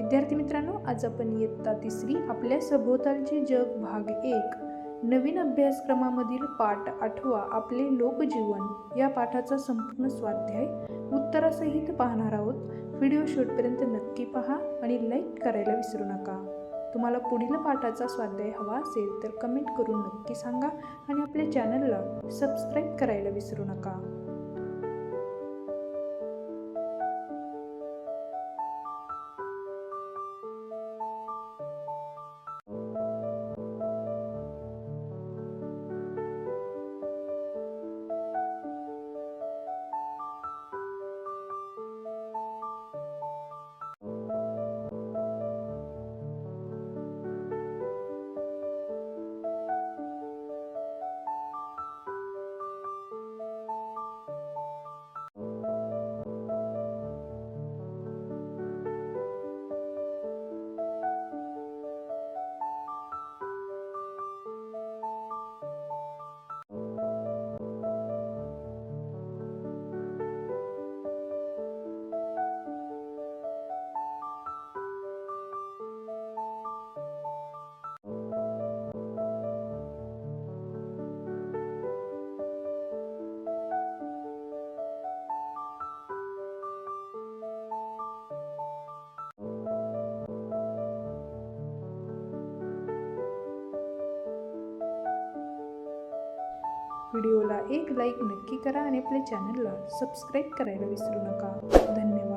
विद्यार्थी मित्रांनो, आज आपण इयत्ता 3 आपल्या सभोवतालचे जग भाग 1 नवीन अभ्यासक्रमामधील पाठ 8 आपले लोकजीवन या पाठाचा संपूर्ण स्वाध्याय उत्तरासहित पाहणार आहोत। व्हिडिओ शेवटपर्यंत नक्की पहा आणि लाईक करायला विसरू नका। तुम्हाला पुढील पाठाचा स्वाध्याय हवा असेल तर कमेंट करून नक्की सांगा आणि आपल्या चॅनलला सबस्क्राईब करायला विसरू नका। व्हिडिओला एक लाईक नक्की करा आणि आपल्या चॅनलला सबस्क्राईब करायला विसरू नका। धन्यवाद।